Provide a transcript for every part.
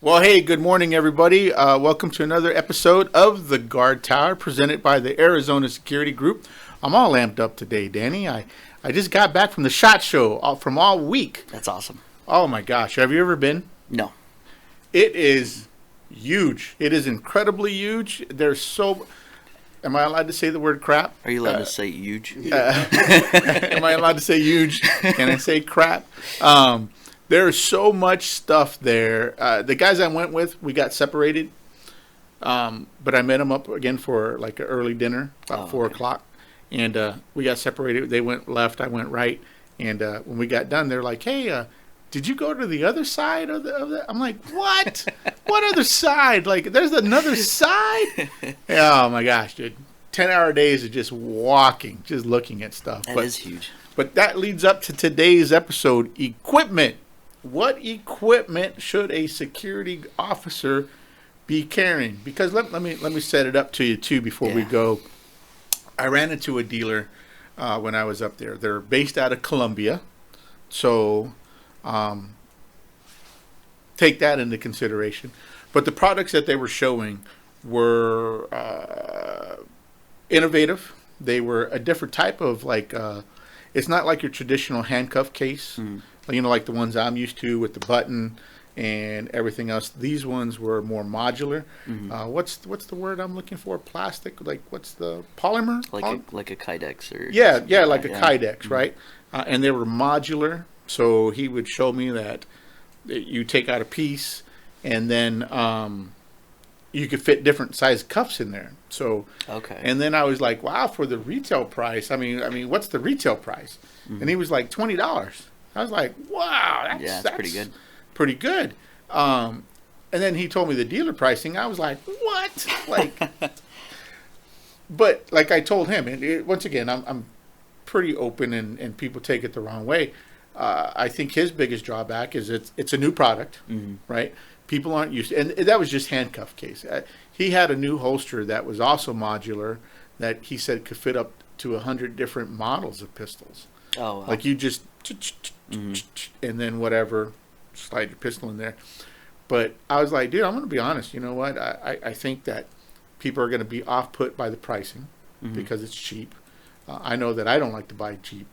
Well, hey, good morning, everybody. Welcome to another episode of The Guard Tower, presented by the Arizona Security Group. I'm all amped up today, Danny. I just got back from the SHOT Show from all week. That's awesome. Oh, my gosh. Have you ever been? No. It is huge. It is incredibly huge. There's so... Am I allowed to say the word crap? Are you allowed to say huge? Am I allowed to say huge? Can I say crap? There's so much stuff there. The guys I went with, we got separated. But I met them up again for like an early dinner, about 4 o'clock. And we got separated. They went left, I went right. And when we got done, they're like, hey, did you go to the other side of the... I'm like, what? What other side? Like, there's another side? Oh, my gosh, dude. 10-hour days of just walking, just looking at stuff. That is huge. But that leads up to today's episode, equipment. What equipment should a security officer be carrying? Because let me set it up to you, too, before we go. I ran into a dealer when I was up there. They're based out of Colombia. So... take that into consideration. But the products that they were showing were innovative. They were a different type of it's not like your traditional handcuff case, like the ones I'm used to with the button and everything else. These ones were more modular. What's the word I'm looking for? Plastic? Like what's the polymer? Like a Kydex or like a Kydex, right? And they were modular. So he would show me that you take out a piece and then you could fit different size cuffs in there. So and then I was like, wow, for the retail price, I mean, what's the retail price? And he was like $20. I was like, wow, that's pretty good. Pretty good. And then he told me the dealer pricing. I was like, what? But like I told him, and once again, I'm pretty open, and people take it the wrong way. I think his biggest drawback is it's a new product, right? People aren't used to, and that was just handcuff case. He had a new holster that was also modular that he said could fit up to 100 different models of pistols. Oh, wow. Like you just, and then whatever, slide your pistol in there. But I was like, dude, I'm going to be honest. You know what? I think that people are going to be off-put by the pricing because it's cheap. I know that I don't like to buy cheap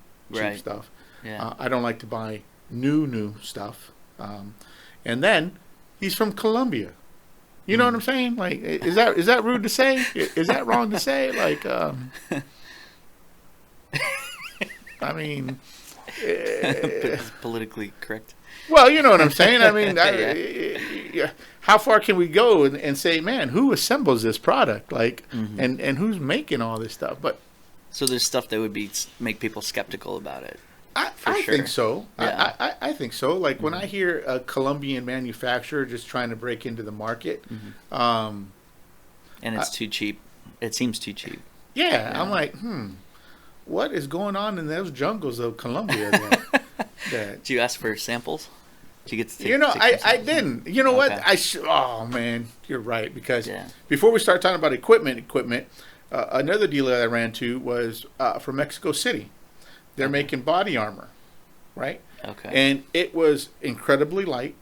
stuff. Yeah. I don't like to buy new stuff. And then he's from Colombia. You know what I'm saying? Like, is that rude to say? Is that wrong to say? Like, I mean, It's politically correct. Well, you know what I'm saying. I mean, how far can we go and say, man, who assembles this product? Like, and who's making all this stuff? But so there's stuff that would make people skeptical about it. I think so. Yeah. I think so. Like when I hear a Colombian manufacturer just trying to break into the market, and it's too cheap. It seems too cheap. Yeah, I'm like, what is going on in those jungles of Colombia? Did you ask for samples? Did you get to take I didn't. You know what? Oh man, you're right. Because before we start talking about equipment, another dealer that I ran to was from Mexico City. They're making body armor, right? Okay. And it was incredibly light.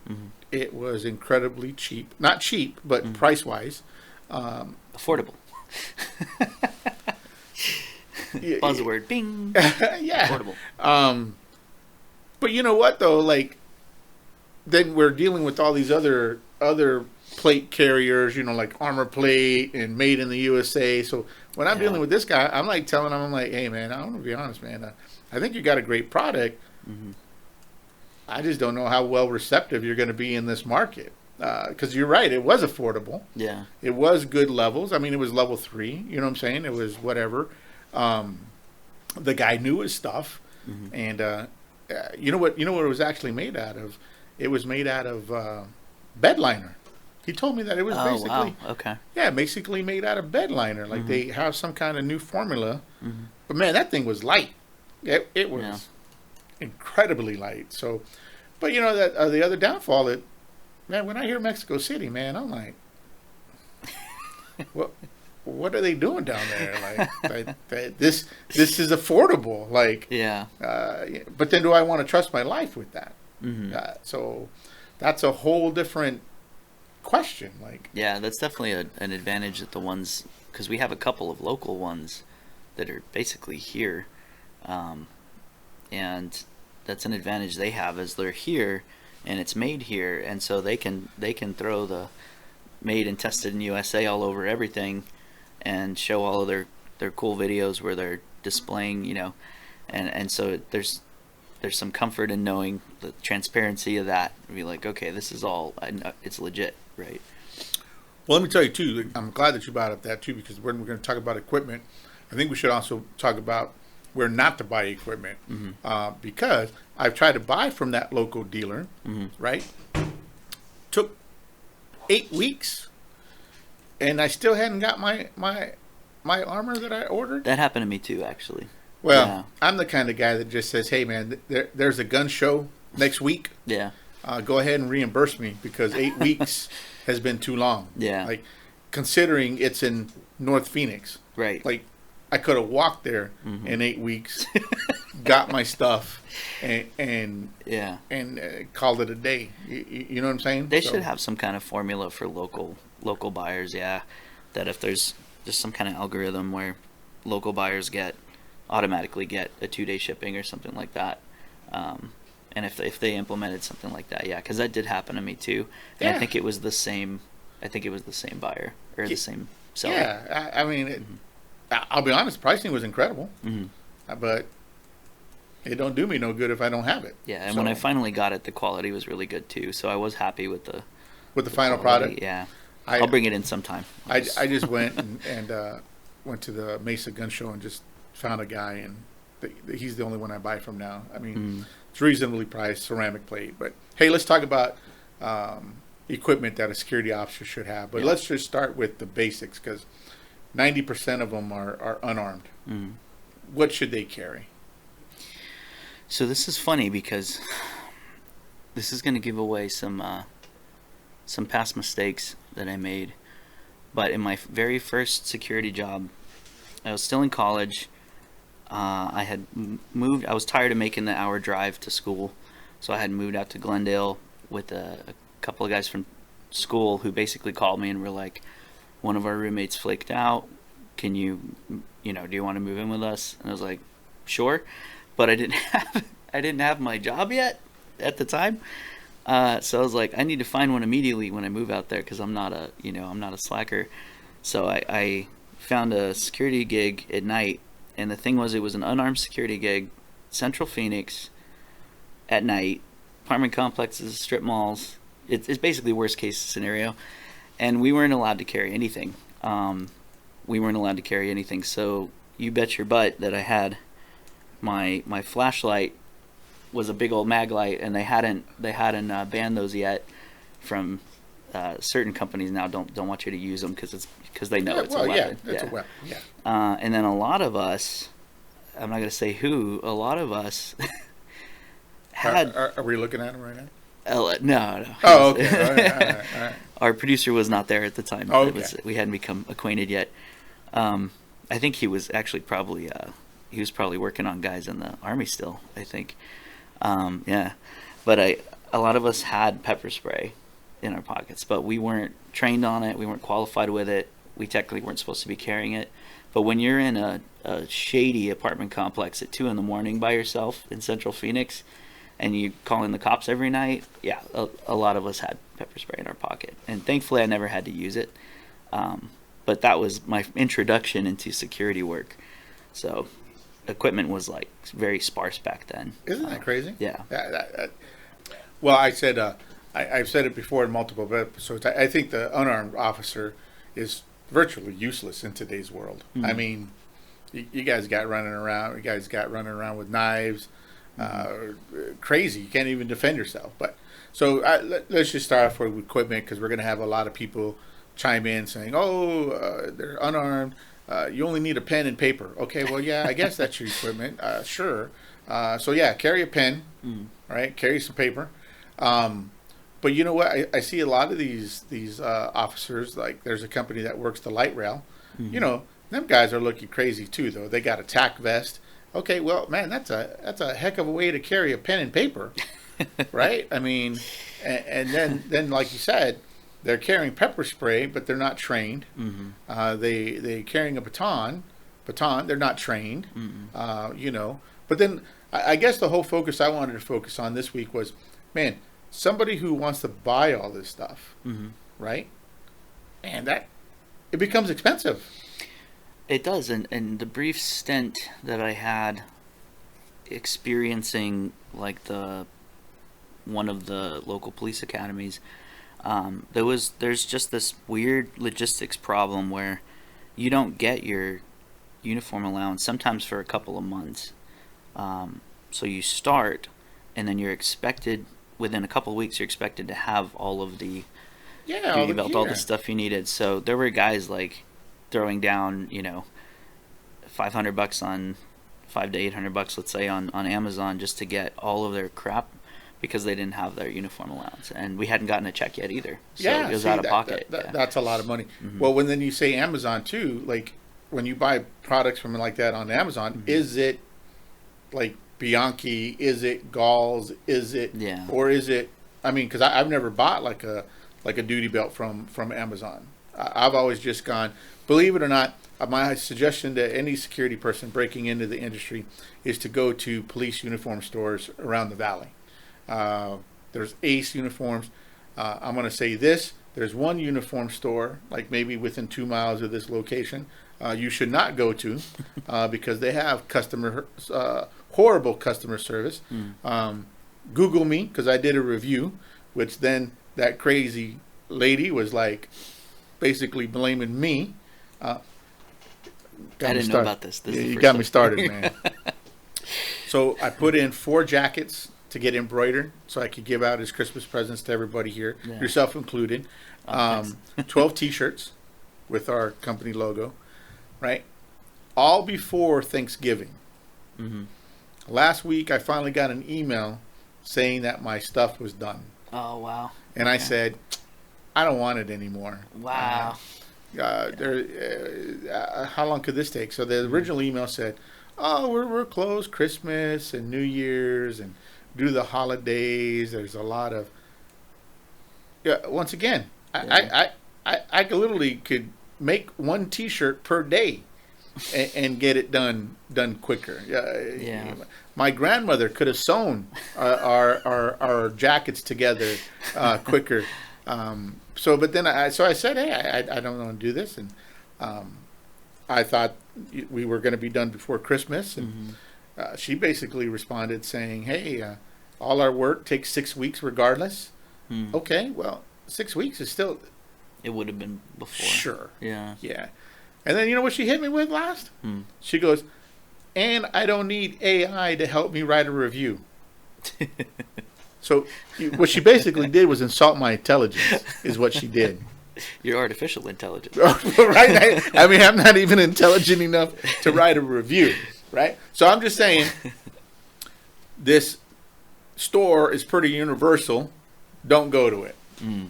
It was incredibly cheap. Not cheap, but price-wise. Affordable. Buzzword. Bing. Yeah. Affordable. But you know what, though? Like, then we're dealing with all these other plate carriers, like Armor Plate and Made in the USA. So when I'm dealing with this guy, I'm like telling him, I'm like, hey, man, I want to be honest, man. I think you got a great product. I just don't know how well receptive you're going to be in this market. Because you're right, it was affordable. Yeah. It was good levels. I mean, it was level 3. You know what I'm saying? It was whatever. The guy knew his stuff. And you know what it was actually made out of? It was made out of bed liner. He told me that it was basically made out of bed liner. Like they have some kind of new formula. But man, that thing was light. It was incredibly light. So, but that the other downfall that, man, when I hear Mexico City, man, I'm like, what are they doing down there? Like this is affordable. Like, but then do I want to trust my life with that? So that's a whole different question. Like, Yeah, that's definitely an advantage that the ones, because we have a couple of local ones that are basically here, and that's an advantage they have, is they're here and it's made here, and so they can throw the made and tested in USA all over everything and show all of their cool videos where they're displaying, and so there's some comfort in knowing the transparency of that. Be like, okay, this is all, it's legit, right? well, let me tell you too. I'm glad that you brought up that too, because when we're going to talk about equipment, I think we should also talk about where not to buy equipment, because I've tried to buy from that local dealer, right? Took 8 weeks, and I still hadn't got my armor that I ordered. That happened to me too, actually. Well, Yeah. I'm the kind of guy that just says, "Hey, man, there's a gun show next week. Yeah. Go ahead and reimburse me, because 8 weeks has been too long." Yeah. Like, considering it's in North Phoenix, Right. like, I could have walked there in 8 weeks, got my stuff, and Yeah. called it a day. You know what I'm saying? They So, should have some kind of formula for local buyers, yeah. That if there's just some kind of algorithm where local buyers automatically get a 2-day shipping or something like that. And if they implemented something like that, yeah, because that did happen to me too. And Yeah. I think it was the same buyer or the same seller. yeah, I mean, I'll be honest, pricing was incredible, but it don't do me no good if I don't have it. Yeah, and So, when I finally got it, the quality was really good too. So I was happy with the final quality, product, Yeah, I- I'll bring it in sometime. I just went and went to the Mesa Gun Show and just found a guy, and he's the only one I buy from now. I mean, it's reasonably priced ceramic plate. But hey, let's talk about equipment that a security officer should have. But let's just start with the basics, because 90% of them are unarmed. What should they carry? So this is funny because this is going to give away some past mistakes that I made. But in my very first security job, I was still in college. I had moved. I was tired of making the hour drive to school, so I had moved out to Glendale with a couple of guys from school who basically called me and were like, "One of our roommates flaked out. Can do you want to move in with us?" And I was like, "Sure," but I didn't have my job yet at the time. So I was like, I need to find one immediately when I move out there, because I'm not a slacker. So I found a security gig at night, and the thing was, it was an unarmed security gig, Central Phoenix, at night, apartment complexes, strip malls. It's basically worst case scenario, and we weren't allowed to carry anything. So you bet your butt that I had my flashlight was a big old mag light, and they hadn't banned those yet from certain companies. Now don't want you to use them because they know it's a weapon. It's a weapon. Yeah. And then a lot of us, I'm not going to say who, a lot of us had. Are we looking at them right now? No. Oh, okay. All right. Our producer was not there at the time. Oh, okay. We hadn't become acquainted yet. I think he was actually probably working on guys in the Army still, I think. Yeah, but a lot of us had pepper spray in our pockets, but we weren't trained on it. We weren't qualified with it. We technically weren't supposed to be carrying it. But when you're in a shady apartment complex at 2 a.m. by yourself in Central Phoenix, and you call in the cops every night, yeah, a lot of us had pepper spray in our pocket. And thankfully, I never had to use it. But that was my introduction into security work. So equipment was like very sparse back then. Isn't that crazy? Yeah. Well, I've said it before in multiple episodes. I think the unarmed officer is virtually useless in today's world. I mean, you guys got running around. You guys got running around with knives. Crazy. You can't even defend yourself. But so let's just start off with equipment, because we're going to have a lot of people chime in saying, "Oh, they're unarmed. You only need a pen and paper." Okay, well, yeah, I guess that's your equipment. Sure. So yeah, carry a pen. Right, carry some paper. But you know what? I see a lot of these officers. Like, there's a company that works the light rail. You know, them guys are looking crazy too, though. They got a tack vest. Okay, well, man, that's a heck of a way to carry a pen and paper, right? I mean, and then like you said, they're carrying pepper spray, but they're not trained. Mm-hmm. They carrying a baton, they're not trained. Mm-hmm. You know, but then I guess the whole focus I wanted to focus on this week was, man, somebody who wants to buy all this stuff, Mm-hmm. right? And that it becomes expensive. It does, and the brief stint that I had experiencing like one of the local police academies, there's just this weird logistics problem where you don't get your uniform allowance sometimes for a couple of months. So you start, and then you're expected within a couple of weeks. You're expected to have all of the Yeah, duty belt, all the stuff you needed. So there were guys like throwing down, $500 on $500 to $800, let's say, on Amazon just to get all of their crap because they didn't have their uniform allowance, and we hadn't gotten a check yet either. So Yeah, it was see, out of pocket. that's a lot of money. Mhm. Well, when then you say Amazon too, like when you buy products from like that on Amazon, is it like Bianchi? Is it Galls? Is it Yeah. or is it? I mean, because I've never bought like a duty belt from Amazon. I've always just gone. Believe it or not, my suggestion to any security person breaking into the industry is to go to police uniform stores around the valley. There's Ace uniforms. I'm going to say this. There's one uniform store, like maybe within 2 miles of this location, you should not go to because they have horrible customer service. Google me because I did a review, which then that crazy lady was like basically blaming me. I didn't know about this. This is the you first got time. me started, man. So I put in 4 jackets to get embroidered so I could give out as Christmas presents to everybody here, Yeah. yourself included. Nice. 12 t-shirts with our company logo, right? All before Thanksgiving. Mm-hmm. Last week, I finally got an email saying that my stuff was done. Oh, wow. And I Okay. said, I don't want it anymore. Wow. How long could this take? So the original email said, oh, we're closed Christmas and New Year's and due to the holidays. There's a lot of, once again, Yeah. I literally could make 1 t-shirt per day and get it done quicker. Yeah. My grandmother could have sewn our jackets together quicker. But then I said, hey, I don't want to do this, and I thought we were going to be done before Christmas, and she basically responded saying, hey, all our work takes 6 weeks regardless. Okay, well, 6 weeks is still It would have been before. sure. Yeah. Yeah. And then you know what she hit me with last? She goes, and I don't need AI to help me write a review. So what she basically did was insult my intelligence, is what she did. Your artificial intelligence. Right? I mean, I'm not even intelligent enough to write a review, right? So I'm just saying, this store is pretty universal. Don't go to it.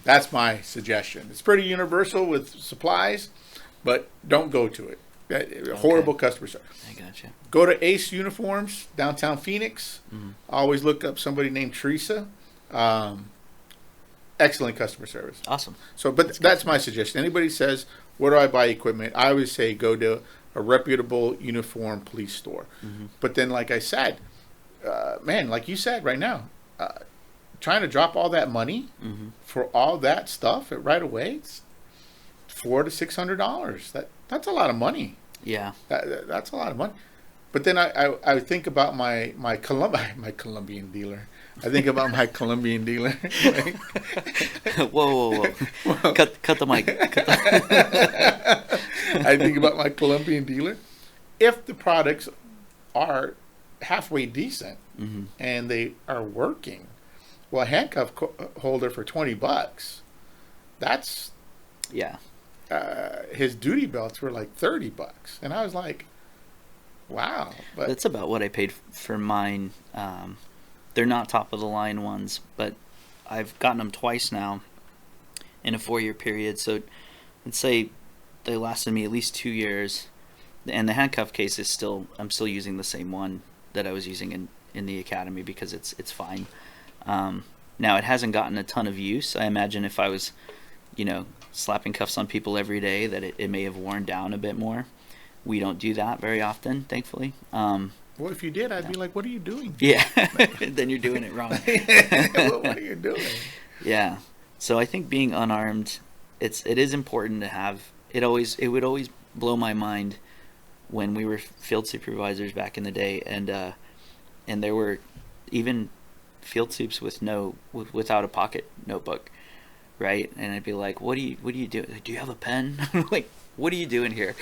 That's my suggestion. It's pretty universal with supplies, but don't go to it. Horrible customer service. I gotcha. Go to Ace Uniforms, downtown Phoenix. Always look up somebody named Teresa. Excellent customer service. Awesome. So, but that's my suggestion. Anybody says, where do I buy equipment? I always say go to a reputable uniform police store. But then, like I said, man, like you said right now, trying to drop all that money for all that stuff right away, it's $400 to $600. That's a lot of money. Yeah. That's a lot of money. But then I think about my Colombian dealer. I think about my Colombian dealer. Like, Whoa. Cut the mic. I think about my Colombian dealer. If the products are halfway decent and they are working, well, a handcuff holder for $20, that's Yeah. his duty belts were like $30, and I was like, wow. But That's about what I paid for mine. They're not top of the line ones, but I've gotten them twice now in a 4-year period. So let's say they lasted me at least 2 years, and the handcuff case is I'm still using the same one that I was using in the academy because it's fine. Now it hasn't gotten a ton of use. I imagine if I was slapping cuffs on people every day, that it may have worn down a bit more. We don't do that very often, thankfully. Well, if you did, I'd be like, what are you doing? Yeah, then you're doing it wrong. What are you doing? Yeah. So I think being unarmed, it is important to have. It would always blow my mind when we were field supervisors back in the day, and there were even field soups without a pocket notebook, right? And I'd be like, what do you do? Like, do you have a pen? Like, what are you doing here?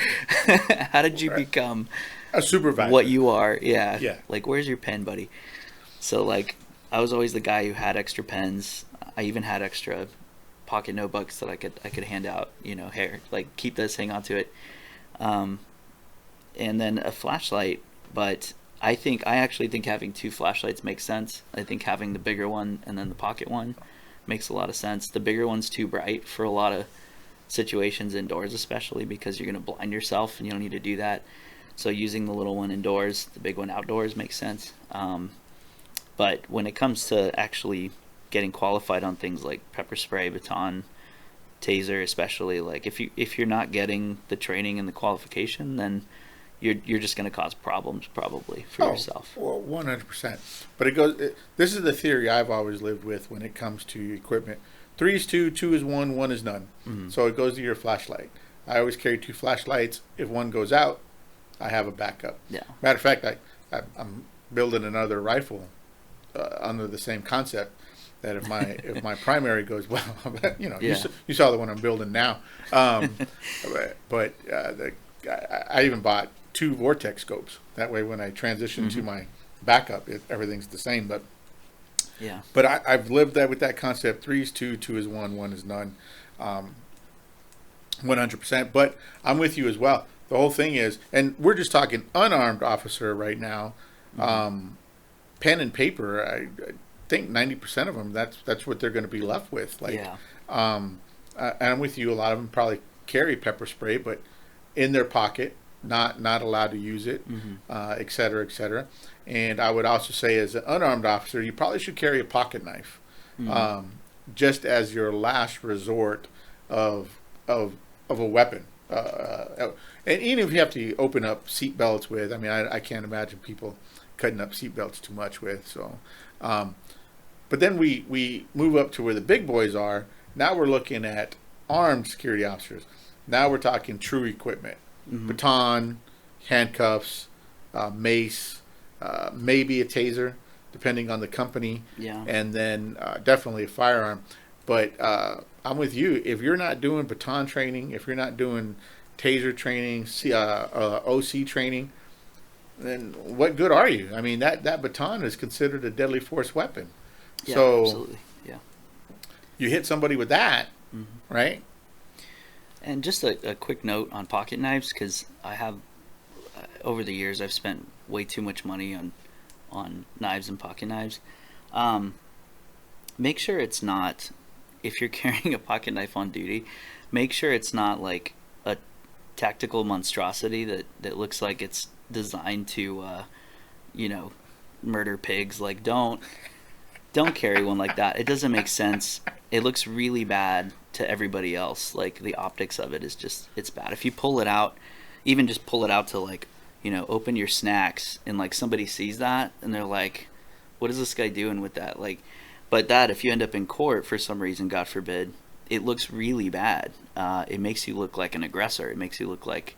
How did you become a supervisor? What you are? Yeah. Yeah. Like, where's your pen, buddy? So like, I was always the guy who had extra pens. I even had extra pocket notebooks that I could hand out. Here, like, keep this, hang on to it. And then a flashlight. But I actually think having two flashlights makes sense. I think having the bigger one and then the pocket one makes a lot of sense. The bigger one's too bright for a lot of situations indoors, especially because you're going to blind yourself, and you don't need to do that. So using the little one indoors, the big one outdoors makes sense. But when it comes to actually getting qualified on things like pepper spray, baton, taser, especially, like, if you're not getting the training and the qualification, then you're just going to cause problems probably for yourself. Well, 100%. But this is the theory I've always lived with when it comes to equipment. 3 is 2, 2 is 1, 1 is none. Mm-hmm. So it goes to your flashlight. I always carry 2 flashlights. If one goes out, I have a backup. Yeah. Matter of fact, I'm building another rifle under the same concept. That if my primary goes well, you saw the one I'm building now. But I even bought 2 vortex scopes. That way, when I transition to my backup, everything's the same. But yeah. But I've lived with that concept. 3 is 2, 2 is 1, 1 is none. 100%. But I'm with you as well. The whole thing is, and we're just talking unarmed officer right now. Pen and paper. I think 90% of them, that's what they're going to be left with. Like, yeah. And I'm with you. A lot of them probably carry pepper spray, but in their pocket, not allowed to use it, et cetera, et cetera. And I would also say, as an unarmed officer, you probably should carry a pocket knife, just as your last resort of a weapon. And even if you have to open up seat belts with, I mean, I can't imagine people cutting up seat belts too much with. So, but then we move up to where the big boys are. Now we're looking at armed security officers. Now we're talking true equipment, baton, handcuffs, mace, maybe a taser, depending on the company. Yeah. And then definitely a firearm. But I'm with you. If you're not doing baton training, if you're not doing taser training, OC training, then what good are you? I mean, that baton is considered a deadly force weapon. Yeah, so absolutely. Yeah. You hit somebody with that, right? And just a quick note on pocket knives, because I have, over the years, I've spent way too much money on knives and pocket knives. Make sure it's not, if you're carrying a pocket knife on duty, make sure it's not like a tactical monstrosity that looks like it's designed to, murder pigs. Like, don't carry one like that. It doesn't make sense. It looks really bad to everybody else. Like, the optics of it is just, it's bad. If you pull it out, even just pull it out to, like, open your snacks, and like somebody sees that and they're like, what is this guy doing with that? Like, but that, if you end up in court for some reason, God forbid, it looks really bad. It makes you look like an aggressor. It makes you look like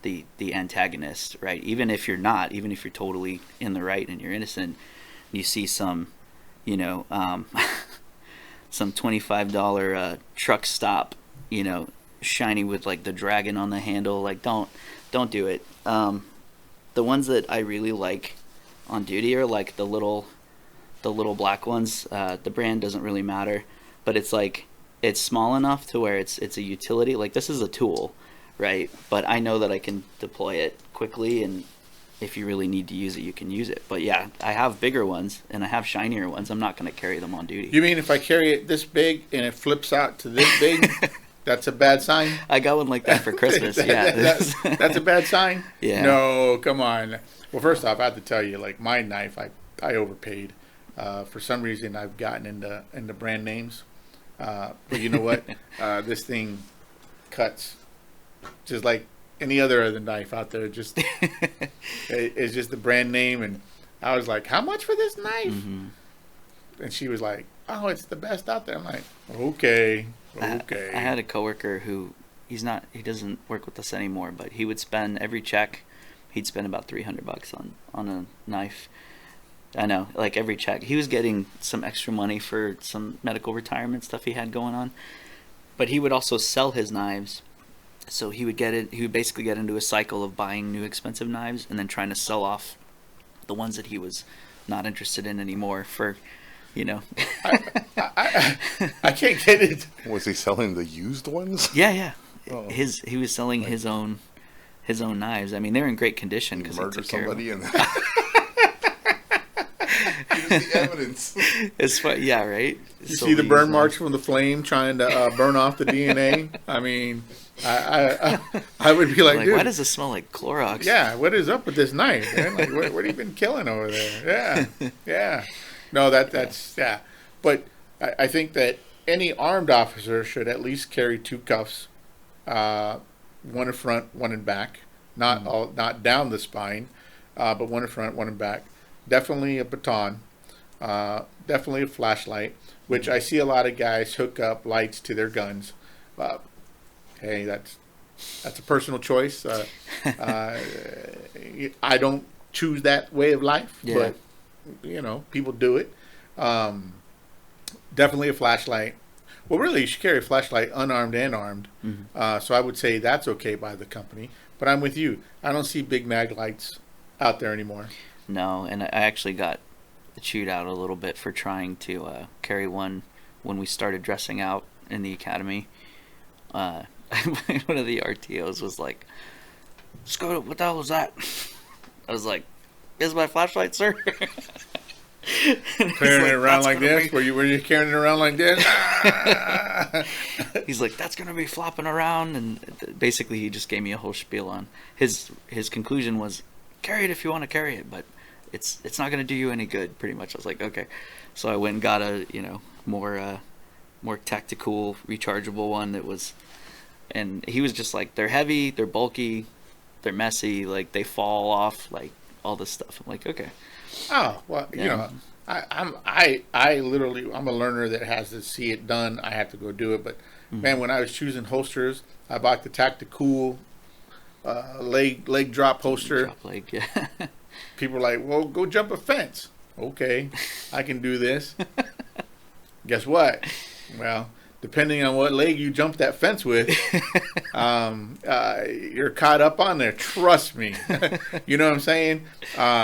the antagonist, right? Even if you're not, even if you're totally in the right and you're innocent, you see some, some $25 truck stop, shiny with like the dragon on the handle. Like, don't do it. The ones that I really like on duty are like the little black ones. The brand doesn't really matter, but it's like, it's small enough to where it's a utility. Like, this is a tool, right? But I know that I can deploy it quickly, and if you really need to use it, you can use it. But yeah, I have bigger ones and I have shinier ones. I'm not going to carry them on duty. You mean if I carry it this big and it flips out to this big, that's a bad sign? I got one like that for Christmas. That's a bad sign? Yeah. No, come on. Well, first off, I have to tell you, like, my knife, I overpaid. For some reason, I've gotten into brand names. But you know what? This thing cuts just like any other knife out there. Just it's just the brand name, and I was like, "How much for this knife?" Mm-hmm. And she was like, "Oh, it's the best out there." I'm like, "Okay." I had a coworker who he doesn't work with us anymore, but he would spend every check, he'd spend about $300 on a knife. I know, like every check. He was getting some extra money for some medical retirement stuff he had going on, but he would also sell his knives. So he would basically get into a cycle of buying new expensive knives and then trying to sell off the ones that he was not interested in anymore for, I can't get it. Was he selling the used ones? Yeah. Oh. He was selling his own knives. I mean, they're in great condition because he Murder took care of somebody them. and here's the evidence. It's fun, yeah, right. You see the burn marks from the flame trying to burn off the DNA. I mean, I would be like, dude, why does it smell like Clorox? Yeah, what is up with this knife, man? Like, what have you been killing over there? Yeah. No, that's yeah. But I think that any armed officer should at least carry 2 cuffs, one in front, one in back, not down the spine, but one in front, one in back. Definitely a baton, definitely a flashlight, which I see a lot of guys hook up lights to their guns. Hey, that's a personal choice. I don't choose that way of life, but people do it. Definitely a flashlight. Well, really, you should carry a flashlight unarmed and armed. Mm-hmm. So I would say that's okay by the company. But I'm with you. I don't see big mag lights out there anymore. No, and I actually got chewed out a little bit for trying to carry one when we started dressing out in the academy. One of the RTOs was like, "Scoto, what the hell was that?" I was like, "This is my flashlight, sir." Carrying it around like this? Were you carrying it around like this? He's like, "That's gonna be flopping around," and basically he just gave me a whole spiel on his conclusion was, "Carry it if you want to carry it, but it's not gonna do you any good." Pretty much, I was like, okay. So I went and got a more tactical rechargeable one that was, and he was just like, "They're heavy, they're bulky, they're messy, like they fall off, like all this stuff." I'm like, okay. Oh well, Yeah. I literally, I'm a learner that has to see it done. I have to go do it. But man, when I was choosing holsters, I bought the Tactical leg drop holster. Drop leg, yeah. People are like, "Well, go jump a fence." Okay, I can do this. Guess what? Well, depending on what leg you jump that fence with, you're caught up on there. Trust me. You know what I'm saying?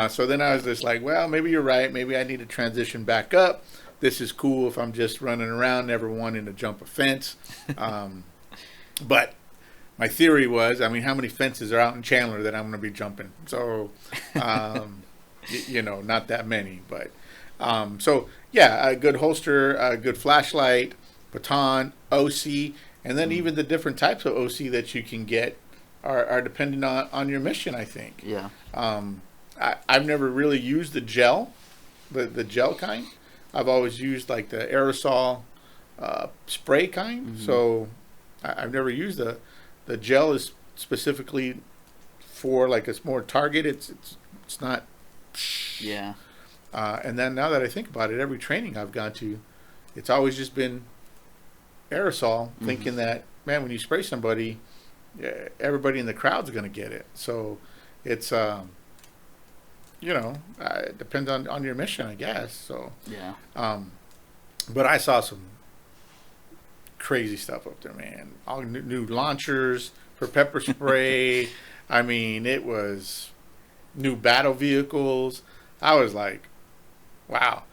So then I was just like, well, maybe you're right. Maybe I need to transition back up. This is cool if I'm just running around, never wanting to jump a fence. But my theory was, I mean, how many fences are out in Chandler that I'm going to be jumping? So, not that many. But so, yeah, a good holster, a good flashlight, baton, OC, and then even the different types of OC that you can get are dependent on your mission, I think. Yeah. I've never really used the gel, the gel kind. I've always used like the aerosol spray kind. Mm-hmm. So I've never used the gel is specifically for like a more target. It's not. Yeah. And then now that I think about it, every training I've gone to, it's always just been aerosol, thinking that, man, when you spray somebody, everybody in the crowd's going to get it. So it's, it depends on your mission, I guess. So, yeah. But I saw some crazy stuff up there, man. All new launchers for pepper spray. I mean, it was new battle vehicles. I was like, wow.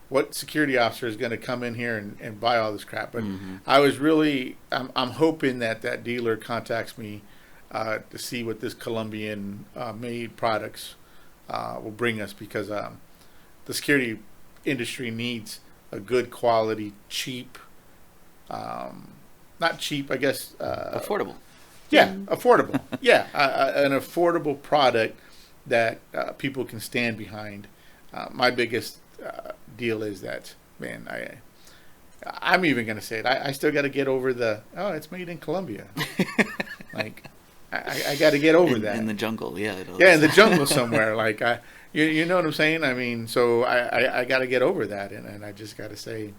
What security officer is going to come in here and buy all this crap? But I was really, I'm hoping that dealer contacts me to see what this Colombian made products will bring us, because the security industry needs a good quality, cheap, not cheap, I guess. Affordable. Yeah, affordable. Yeah, an affordable product that people can stand behind. My biggest deal is that, man, I'm even going to say it. I still got to get over it's made in Colombia. Like, I got to get over that. In the jungle, yeah. Yeah, in the jungle somewhere. Like, you know what I'm saying? I mean, so I got to get over that. And I just got to say,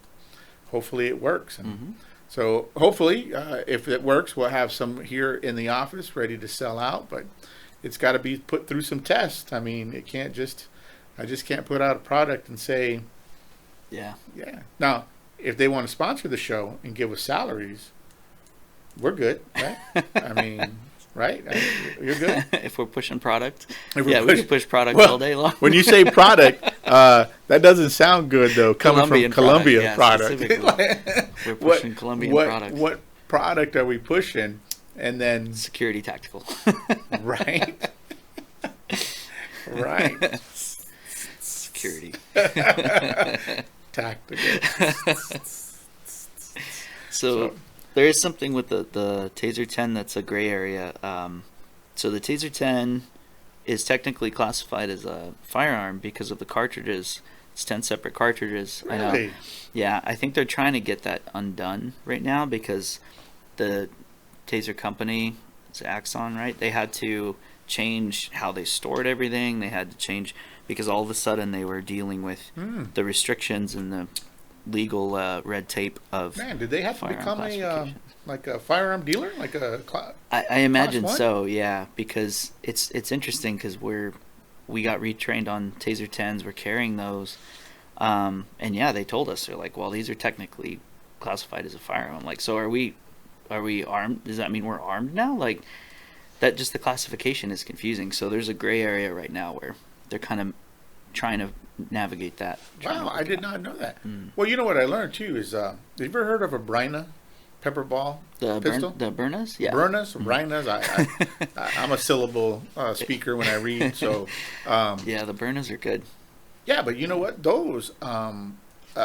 hopefully it works. And so hopefully, if it works, we'll have some here in the office ready to sell out. But it's got to be put through some tests. I mean, I just can't put out a product and say, yeah. Now, if they want to sponsor the show and give us salaries, we're good, right? I mean, right? You're good. If we're pushing product, We can push product all day long. When you say product, that doesn't sound good though. Coming Colombian from Colombia product. product. We're pushing Colombian product. What product are we pushing? And then security tactical. Right. Right. Security. Tactical. So there is something with the Taser 10 that's a gray area. So the Taser 10 is technically classified as a firearm because of the cartridges. It's 10 separate cartridges. Really? I know. Yeah, I think they're trying to get that undone right now because the Taser company, it's Axon, right? They had to change how they stored everything. They had to change because all of a sudden they were dealing with the restrictions and the legal red tape of did they have to become a firearm dealer, like a I imagine class one? so, yeah, because it's interesting because we got retrained on Taser 10s, we're carrying those, and yeah, they told us, they're like, well, these are technically classified as a firearm. Like, so are we armed? Does that mean we're armed now? Like, that just the classification is confusing. So there's a gray area right now where they're kind of trying to navigate that. Wow, I did not know that. Well, you know what I learned too is, have you ever heard of a Bryna pepper ball pistol? The Byrnas? Yeah. Byrnas, Brynas. I'm a syllable speaker when I read, so. Yeah, the Byrnas are good. Yeah, but you know what? Those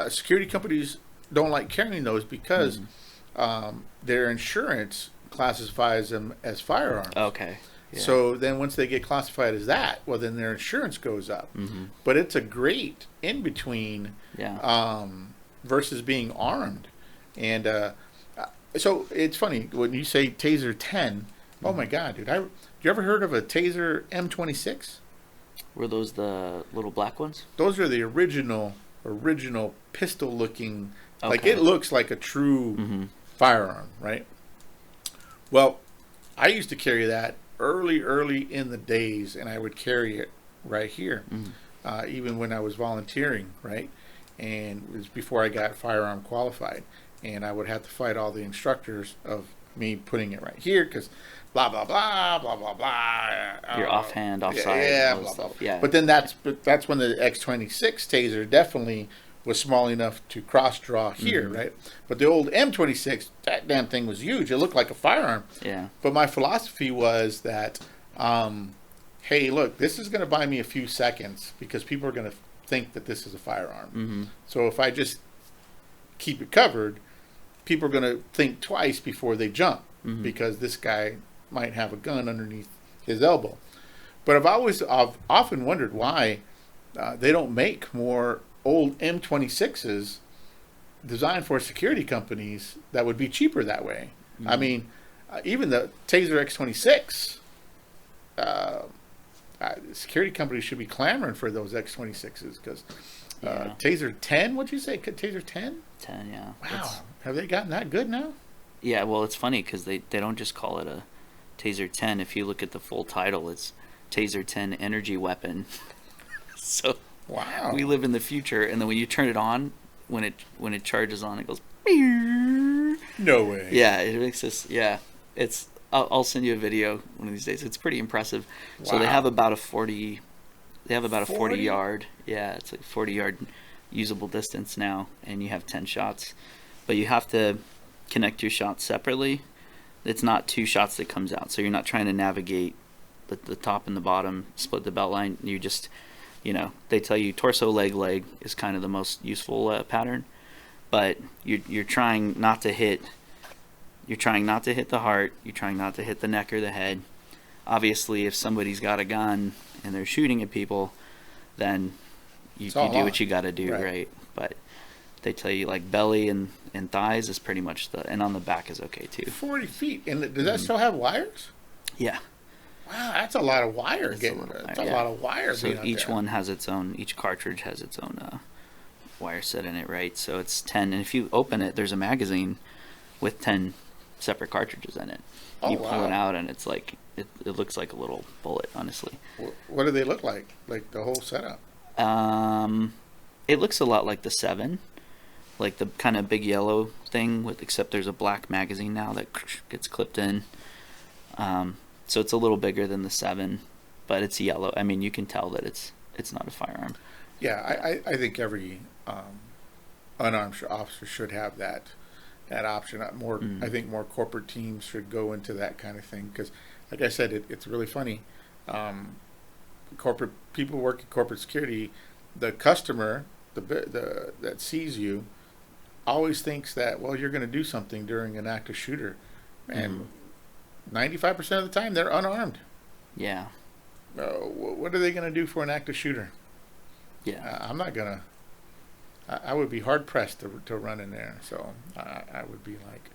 security companies don't like carrying those because their insurance classifies them as firearms. Okay. Yeah. So then once they get classified as that, well, then their insurance goes up. But it's a great in between versus being armed. And so it's funny when you say Taser 10. Oh my God, dude! You ever heard of a Taser M26? Were those the little black ones? Those are the original pistol looking. Okay. Like it looks like a true firearm, right? Well, I used to carry that early in the days, and I would carry it right here, even when I was volunteering, right? And it was before I got firearm qualified, and I would have to fight all the instructors of me putting it right here because blah blah blah blah blah blah. You're offhand, offside. Yeah, blah, blah. Yeah. But then that's when the X26 Taser definitely was small enough to cross draw here, right? But the old M26, that damn thing was huge. It looked like a firearm. Yeah. But my philosophy was that, hey, look, this is going to buy me a few seconds because people are going to think that this is a firearm. So if I just keep it covered, people are going to think twice before they jump because this guy might have a gun underneath his elbow. But I've often wondered why they don't make more old M26s designed for security companies that would be cheaper that way. I mean, even the Taser X26, security companies should be clamoring for those X26s because Taser 10, what'd you say? Taser 10? 10, yeah. Wow. Have they gotten that good now? Yeah, well, it's funny because they don't just call it a Taser 10. If you look at the full title, it's Taser 10 Energy Weapon. So wow, we live in the future, and then when you turn it on, when it charges on, it goes. No way. Yeah, it makes this. Yeah, it's. I'll send you a video one of these days. It's pretty impressive. Wow. So they have about a 40. They have about 40? A 40-yard. Yeah, it's like a 40-yard usable distance now, and you have 10 shots, but you have to connect your shots separately. It's not 2 shots that comes out, so you're not trying to navigate the top and the bottom, split the belt line. You just, they tell you torso, leg is kind of the most useful pattern, but you're trying not to hit. You're trying not to hit the heart. You're trying not to hit the neck or the head. Obviously, if somebody's got a gun and they're shooting at people, then you do what you got to do, right? But They tell you like belly and thighs is pretty much and on the back is okay too. 40 feet. And does that still have wires? Yeah. Wow, that's a lot of wire. That's a lot of wire. So being out each there. one has its own. Each cartridge has its own wire set in it, right? So it's 10. And if you open it, there's a magazine with 10 separate cartridges in it. Oh, You pull wow. it out, and it's like it looks like a little bullet, honestly. What do they look like? Like the whole setup? It looks a lot like the 7, like the kind of big yellow thing, except there's a black magazine now that gets clipped in. So it's a little bigger than the 7, but it's yellow. I mean, you can tell that it's not a firearm. Yeah, I think every unarmed officer should have that option. I think more corporate teams should go into that kind of thing because, like I said, it's really funny. Corporate people work in corporate security. The customer, that sees you, always thinks that you're going to do something during an active shooter, and 95% of the time they're unarmed. Yeah. What are they going to do for an active shooter? Yeah. I'm not gonna. I would be hard pressed to run in there. So I would be like,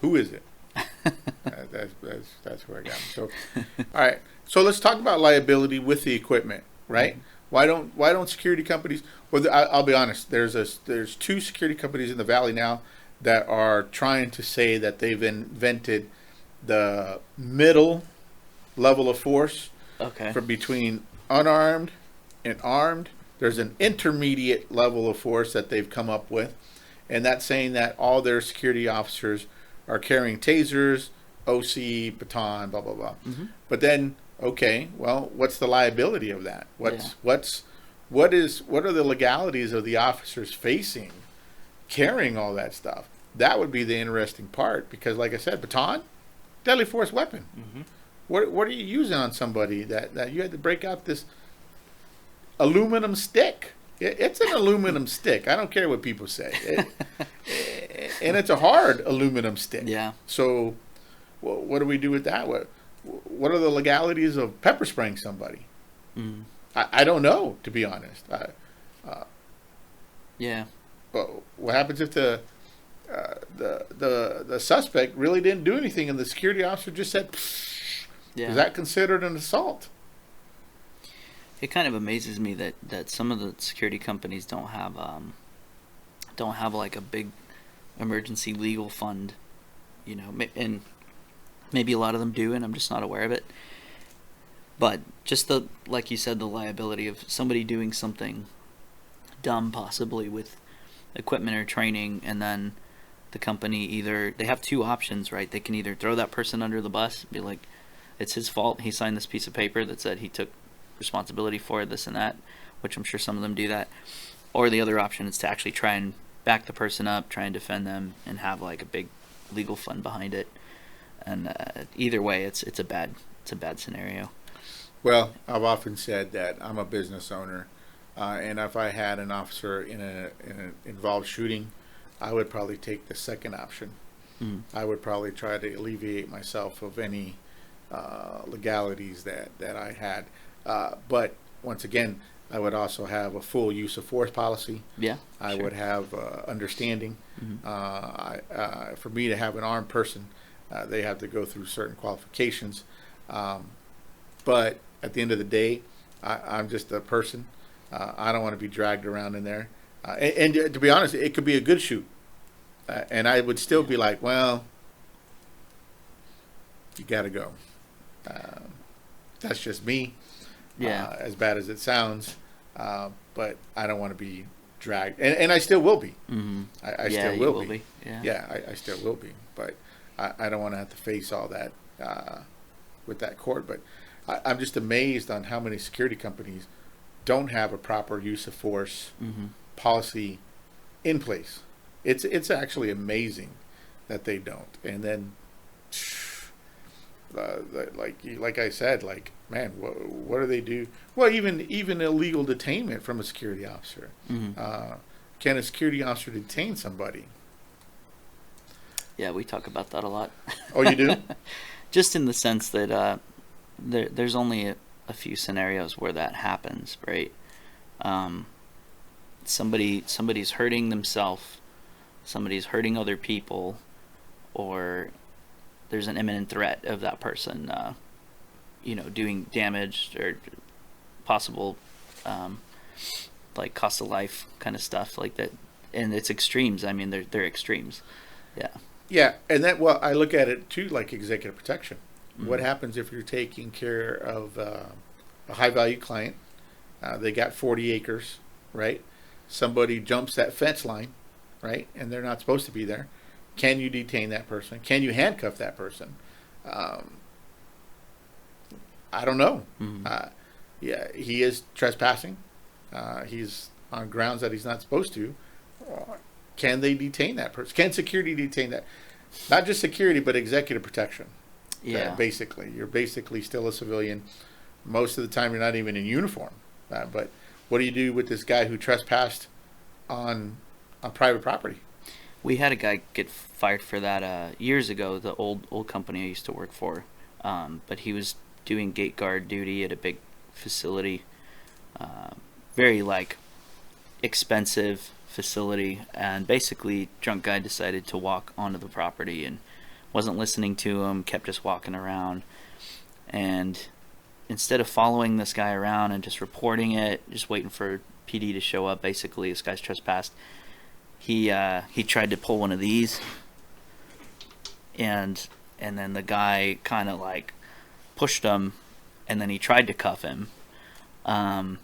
who is it? That's where I got me. So, all right. So let's talk about liability with the equipment, right? Mm-hmm. Why don't security companies? Well, I'll be honest. There's 2 security companies in the valley now that are trying to say that they've invented the middle level of force Okay. for between unarmed and armed. There's an intermediate level of force that they've come up with, and that's saying that all their security officers are carrying tasers, OC, baton, blah blah blah. Mm-hmm. But then, okay, well, what's the liability of that? What are the legalities of the officers facing carrying all that stuff? That would be the interesting part because, like I said, baton, deadly force weapon. Mm-hmm. What are you using on somebody that you had to break out this aluminum stick? It's an aluminum stick. I don't care what people say. And it's a hard aluminum stick. Yeah. So what do we do with that? What are the legalities of pepper spraying somebody? Mm. I don't know, to be honest. Yeah. What happens if the suspect really didn't do anything and the security officer just said, Psh. Yeah. Is that considered an assault? It kind of amazes me that some of the security companies don't have like a big emergency legal fund, and maybe a lot of them do, and I'm just not aware of it. But just like you said, the liability of somebody doing something dumb, possibly with equipment or training, and then the company they have 2 options, right? They can either throw that person under the bus, be like, it's his fault, he signed this piece of paper that said he took responsibility for this and that, which I'm sure some of them do that. Or the other option is to actually try and back the person up, try and defend them, and have like a big legal fund behind it. And either way, it's a bad scenario. Well, I've often said that I'm a business owner, and if I had an officer in an involved shooting, I would probably take the second option. Mm. I would probably try to alleviate myself of any legalities that I had. But once again, I would also have a full use of force policy. Yeah. I sure. would have understanding. Mm-hmm. For me to have an armed person, they have to go through certain qualifications. But at the end of the day, I'm just a person. I don't want to be dragged around in there. And to be honest, it could be a good shoot. And I would still be like, well, you got to go. That's just me. Yeah. As bad as it sounds. But I don't want to be dragged. And I still will be. Mm-hmm. I Yeah, still you will be. Yeah. Yeah, I still will be. But I don't want to have to face all that with that court. But I'm just amazed on how many security companies don't have a proper use of force Mm-hmm. policy in place. It's actually amazing that they don't. And then, like I said, like, man, what do they do? Well, even illegal detainment from a security officer. Mm-hmm. Can a security officer detain somebody? Yeah, we talk about that a lot. Oh, you do? Just in the sense that there's only a few scenarios where that happens, right? somebody's hurting themselves, somebody's hurting other people, or there's an imminent threat of that person, doing damage or possible, like cost of life kind of stuff like that. And it's extremes. I mean, they're extremes. Yeah. Yeah, and I look at it too like executive protection. What happens if you're taking care of a high value client? They got 40 acres, right? Somebody jumps that fence line, right? And they're not supposed to be there. Can you detain that person? Can you handcuff that person? I don't know. Yeah, he is trespassing. He's on grounds that he's not supposed to. Can they detain that person? Can security detain that? Not just security, but executive protection. Yeah. Basically, you're basically still a civilian. Most of the time, you're not even in uniform. But what do you do with this guy who trespassed on private property? We had a guy get fired for that years ago. The old company I used to work for, but he was doing gate guard duty at a big facility, very expensive facility, and basically drunk guy decided to walk onto the property and wasn't listening to him, kept just walking around, and instead of following this guy around and just reporting it, just waiting for PD to show up, basically this guy's trespassed, he tried to pull one of these, and then the guy kind of pushed him, and then he tried to cuff him, and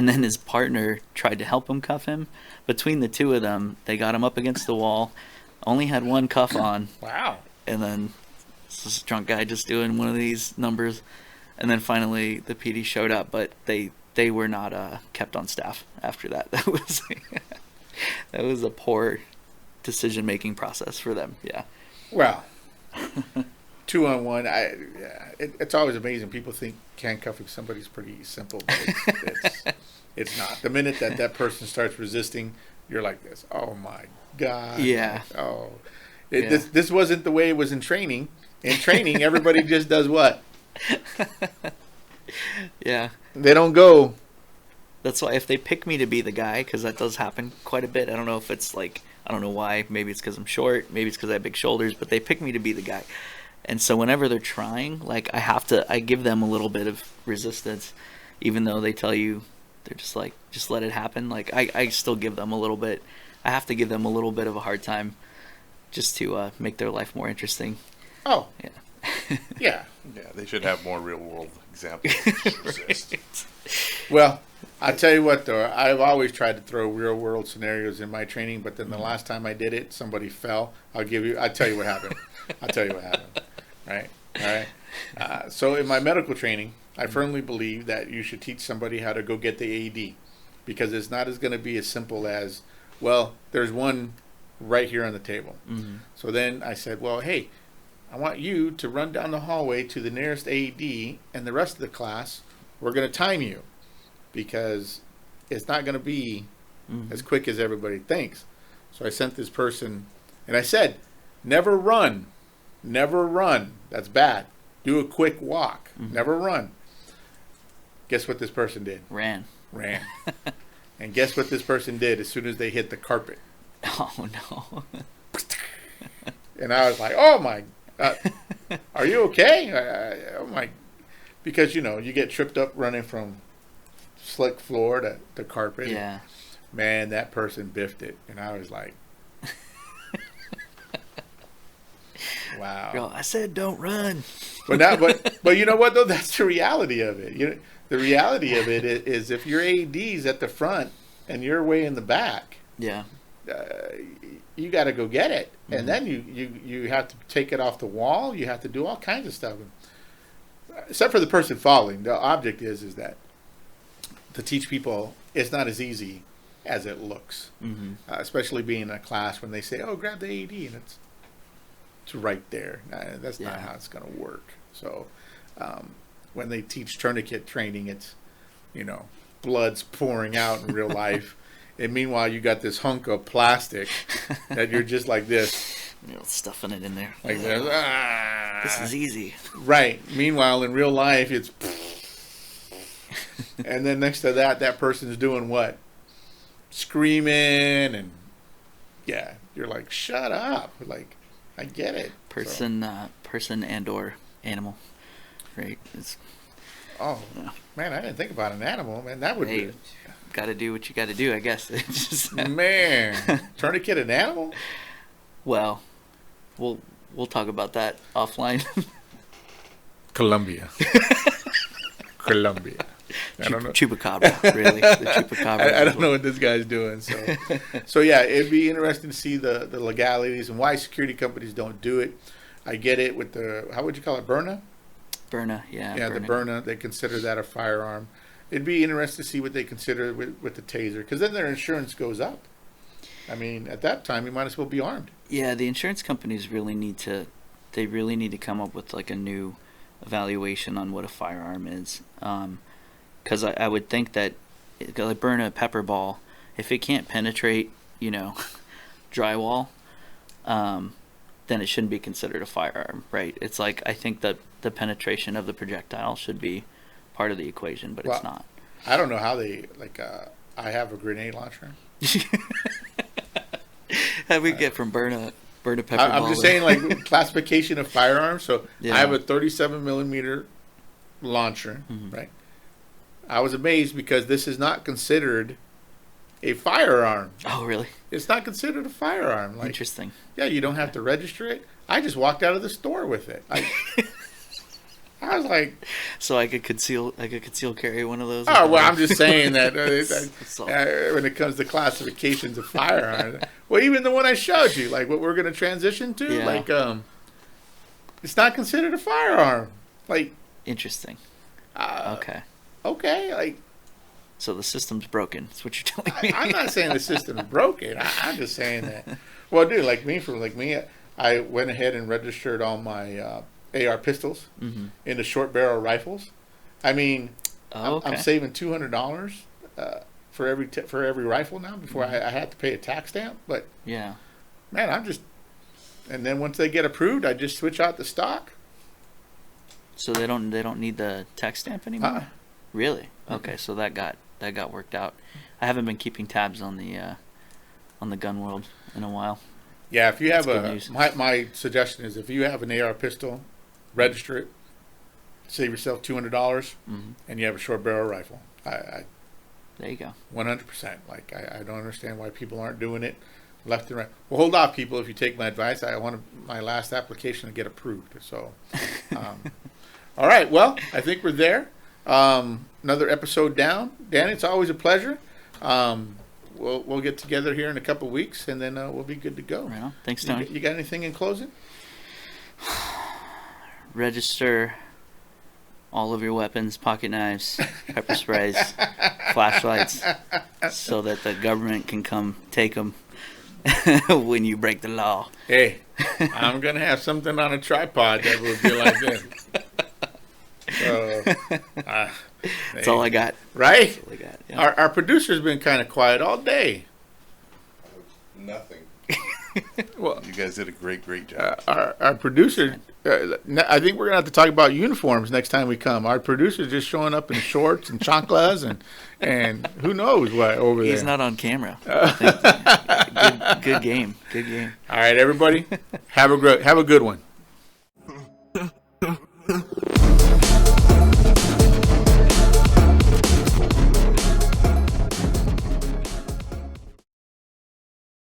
then his partner tried to help him cuff him. Between the two of them, they got him up against the wall, only had one cuff on. Wow. And then this drunk guy just doing one of these numbers. And then finally the PD showed up, but they were not kept on staff after that. That was a poor decision-making process for them. Yeah. Well, 2-on-1. It's always amazing. People think handcuffing somebody's pretty simple, but it's not. The minute that person starts resisting, you're like this. Oh my God. Yeah. This wasn't the way it was in training. In training, everybody just does what? Yeah. They don't go. That's why if they pick me to be the guy, because that does happen quite a bit. I don't know if it's I don't know why. Maybe it's because I'm short. Maybe it's because I have big shoulders. But they pick me to be the guy. And so whenever they're trying, I give them a little bit of resistance, even though they tell you they're just let it happen. I still give them a little bit. I have to give them a little bit of a hard time, just to make their life more interesting. Oh. Yeah. Yeah. Yeah, they should have more real world examples. Right. Well, I tell you what, though, I've always tried to throw real world scenarios in my training, but then the last time I did it, somebody fell. I'll tell you what happened. Right? All right. So in my medical training, I firmly believe that you should teach somebody how to go get the AED, because it's not going to be as simple as, well, there's one right here on the table. Mm-hmm. So then I said, well, hey, I want you to run down the hallway to the nearest AED, and the rest of the class, we're going to time you, because it's not going to be as quick as everybody thinks. So I sent this person, and I said, never run. Never run. That's bad. Do a quick walk. Never run. Guess what this person did? Ran. And guess what this person did as soon as they hit the carpet? Oh, no. And I was like, oh, my. Are you okay? Oh, my. Because, you get tripped up running from slick floor to carpet. Yeah. Man, that person biffed it. And I was like, wow. Girl, I said don't run. But you know what, though? That's the reality of it. The reality of it is if your AED's at the front and you're way in the back, yeah, you got to go get it. And then you have to take it off the wall. You have to do all kinds of stuff. Except for the person falling. The object is that to teach people it's not as easy as it looks. Especially being in a class when they say, oh, grab the AED, and it's right there. That's not how it's going to work. So when they teach tourniquet training, it's, blood's pouring out in real life. And meanwhile, you got this hunk of plastic that you're just like this. Stuffing it in there. Like this. This is easy. Right. Meanwhile, in real life, it's... And then next to that person's doing what? screaming, and yeah, you're like, shut up. Like, I get it. Person and or animal, right? Oh, yeah. Man, I didn't think about an animal, man. That would be... Got to do what you got to do, I guess. It's just, man, tourniquet an animal? Well, we'll talk about that offline. Colombia. I don't know. Chupacabra, really. The chupacabra. I don't know what this guy's doing. So yeah, it'd be interesting to see the legalities and why security companies don't do it. I get it with the, how would you call it, Berna? Berna, yeah. Yeah, the Berna, they consider that a firearm. It'd be interesting to see what they consider with the taser, because then their insurance goes up. I mean, at that time, you might as well be armed. Yeah, the insurance companies really need to come up with like a new evaluation on what a firearm is. Because I would think that, like, burn a pepper ball, if it can't penetrate, drywall, then it shouldn't be considered a firearm, right? It's like, I think that the penetration of the projectile should be part of the equation, but it's not. I don't know how they, like, I have a grenade launcher. How we get from burn a pepper ball? I'm just saying, like, classification of firearms. So yeah. I have a 37 millimeter launcher, right? I was amazed because this is not considered a firearm. Oh, really? It's not considered a firearm. Like, interesting. Yeah, you don't have to register it. I just walked out of the store with it. I was like, so I could conceal carry one of those. Oh well, I'm just saying that when it comes to classifications of firearms, well, even the one I showed you, like what we're going to transition to, yeah. like it's not considered a firearm. Like, interesting. Okay, like. So the system's broken. That's what you're telling me. I'm not saying the system's broken. I'm just saying that. Well, dude, like me, I went ahead and registered all my AR pistols into short barrel rifles. I mean, I'm saving $200 for every rifle now before I had to pay a tax stamp. But yeah, man, and then once they get approved, I just switch out the stock. So they don't need the tax stamp anymore. Really? Okay, so that got worked out. I haven't been keeping tabs on the gun world in a while. Yeah, if you have my suggestion is if you have an AR pistol, register it, save yourself $200, and you have a short barrel rifle. There you go. 100%. Like, I don't understand why people aren't doing it left and right. Well, hold off, people, if you take my advice. I want my last application to get approved. So, all right. Well, I think we're there. Another episode down. Dan, it's always a pleasure. We'll get together here in a couple weeks, and then we'll be good to go. Right on. Thanks, Tony. You got anything in closing? Register all of your weapons, pocket knives, pepper sprays, flashlights, so that the government can come take them when you break the law. Hey, I'm going to have something on a tripod that will be like this. So, that's all I got. Right? That's all I got. Yeah. Our producer's been kind of quiet all day. Nothing. Well, you guys did a great job. Our producer, I think we're gonna have to talk about uniforms next time we come. Our producer's just showing up in shorts and chanclas and who knows what over there. He's not on camera. Good game. All right, everybody, have a good one.